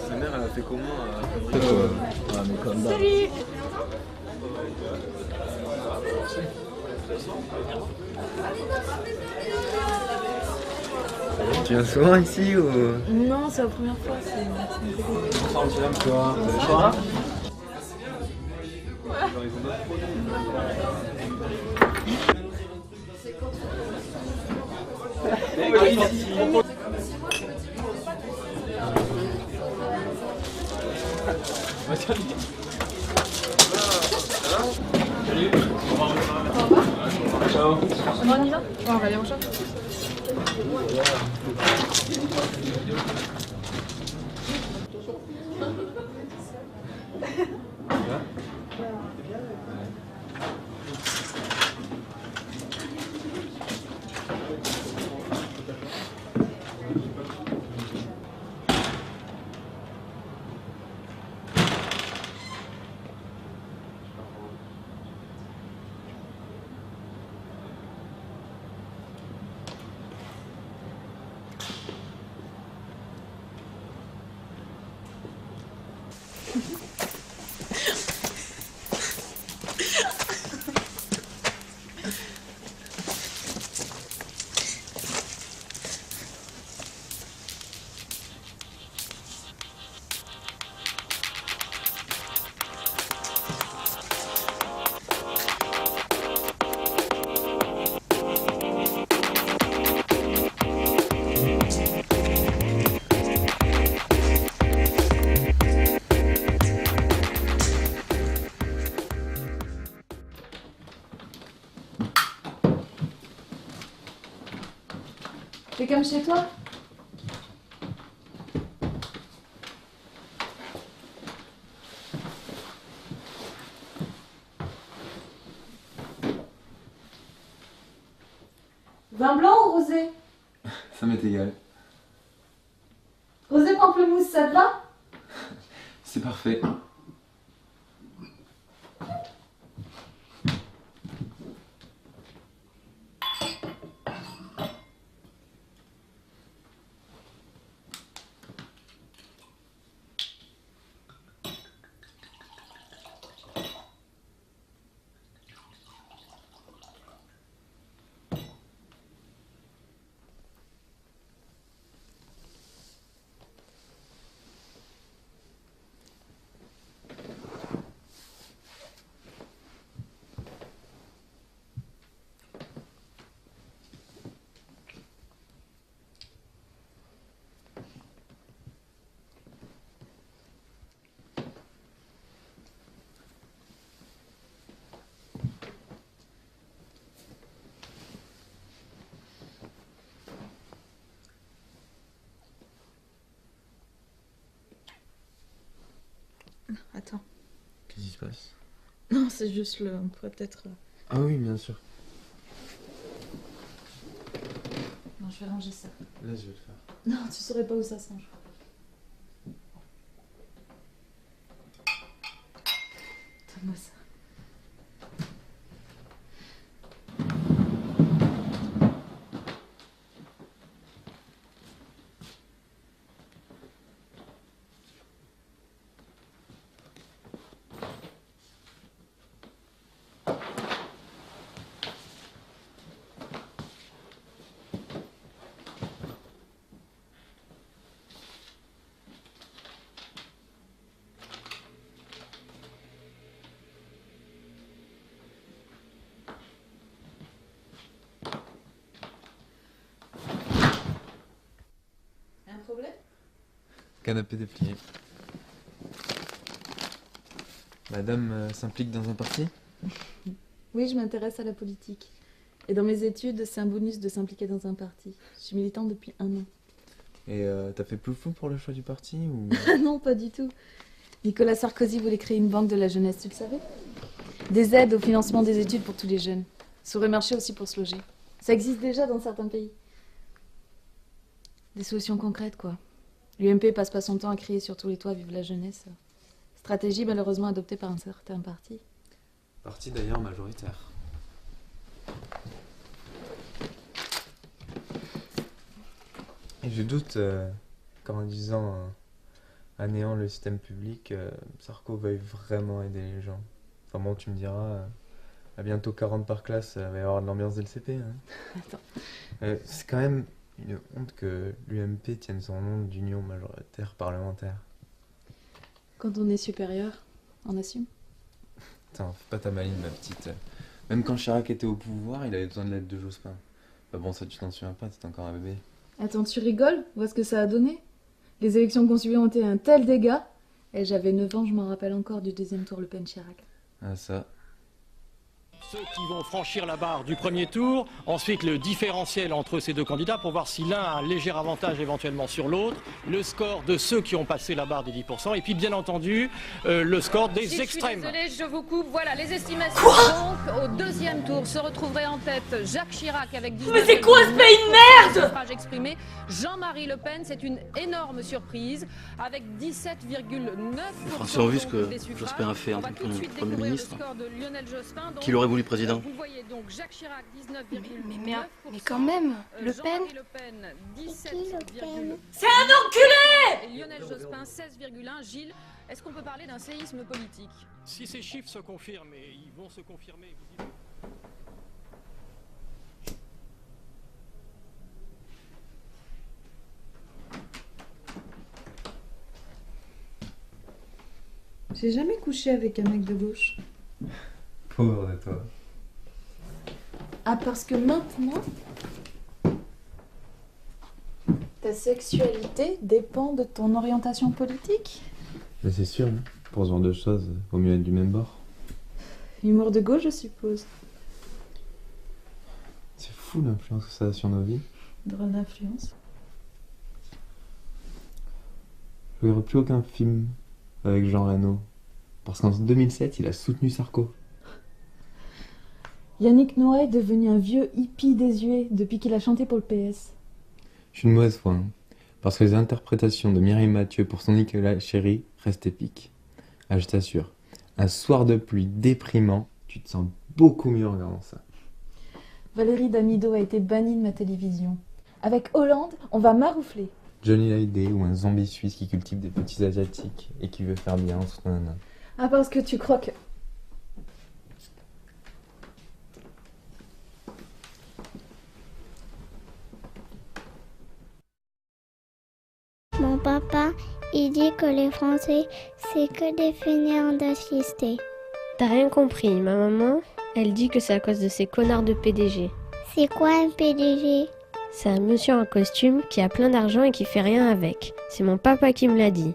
Sa mère, elle a fait comment Ah, mais comme d'hab. Salut. Tu viens souvent ici ou... Non, c'est la première fois. On y va? On va aller en shop. C'est comme chez toi? Vin blanc ou rosé? Ça m'est égal. Rosé pamplemousse, ça te va? C'est parfait. Attends. Qu'est-ce qui se passe? Non, c'est juste le... On pourrait peut-être... Ah oui, bien sûr. Non, je vais ranger ça. Là, je vais le faire. Non, tu saurais pas où ça se range. Donne-moi ça. Un problème? Canapé déplié. Madame s'implique dans un parti? Oui, je m'intéresse à la politique. Et dans mes études, c'est un bonus de s'impliquer dans un parti. Je suis militante depuis 1 an. Et t'as fait ploufou pour le choix du parti ou... Non, pas du tout. Nicolas Sarkozy voulait créer une banque de la jeunesse, tu le savais? Des aides au financement des études pour tous les jeunes. Sur le marché aussi pour se loger. Ça existe déjà dans certains pays. Des solutions concrètes, quoi. L'UMP passe pas son temps à crier sur tous les toits vive la jeunesse. Stratégie malheureusement adoptée par un certain parti. Parti d'ailleurs majoritaire. Et je doute qu'en disant à néant le système public, Sarko veuille vraiment aider les gens. Enfin bon, tu me diras, à bientôt 40 par classe, il va y avoir de l'ambiance dès le CP. Hein. Attends. C'est quand même une honte que l'UMP tienne son nom d'union majoritaire parlementaire. Quand on est supérieur, on assume. Attends, fais pas ta maline, ma petite. Même quand Chirac était au pouvoir, il avait besoin de l'aide de Jospin. Bah bon, ça tu t'en souviens pas, t'es encore un bébé. Attends, tu rigoles? Vois ce que ça a donné? Les élections qu'on suivi ont été un tel dégât. Et j'avais 9 ans, je m'en rappelle encore du deuxième tour Le Pen-Chirac. Ah ça. Ceux qui vont franchir la barre du premier tour, ensuite le différentiel entre ces deux candidats pour voir si l'un a un léger avantage éventuellement sur l'autre, le score de ceux qui ont passé la barre des 10%, et puis bien entendu le score des extrêmes. Je suis désolée, je vous coupe. Voilà, les estimations. Donc, au deuxième tour, se retrouverait en tête Jacques Chirac avec 19. Mais c'est quoi ce pays de merde? Suffrage exprimé. Jean-Marie Le Pen, c'est une énorme surprise, avec 17,9%. François Hollande que Jospin a fait en tant que Premier ministre, qu'il aurait voulu président. Vous voyez donc Jacques Chirac, 19,9%. Mais quand même, Le Pen. Jean-Marie Le Pen, 17,9%. C'est un enculé! Et Lionel Jospin, 16,1%. Gilles, est-ce qu'on peut parler d'un séisme politique? Si ces chiffres se confirment, et ils vont se confirmer, vous dites... J'ai jamais couché avec un mec de gauche. Pauvre de toi. Ah, parce que maintenant, ta sexualité dépend de ton orientation politique? Mais c'est sûr, hein. Pour ce genre de choses, vaut mieux être du même bord. Humour de gauche, je suppose. C'est fou l'influence que ça a sur nos vies. Drôle d'influence. Je regarde plus aucun film avec Jean Reno. Parce qu'en 2007, il a soutenu Sarko. Yannick Noah est devenu un vieux hippie désuet depuis qu'il a chanté pour le PS. Je suis une mauvaise foi, hein. Parce que les interprétations de Mireille Mathieu pour son Nicolas Chéri restent épiques. Ah, je t'assure, un soir de pluie déprimant, tu te sens beaucoup mieux en regardant ça. Valérie Damido a été bannie de ma télévision. Avec Hollande, on va maroufler. Johnny Hallyday ou un zombie suisse qui cultive des petits asiatiques et qui veut faire bien en soutenant un homme. Ah, parce que tu crois que... Mon papa, il dit que les Français, c'est que des fainéants d'assister. T'as rien compris, ma maman, elle dit que c'est à cause de ces connards de PDG. C'est quoi un PDG? C'est un monsieur en costume qui a plein d'argent et qui fait rien avec. C'est mon papa qui me l'a dit.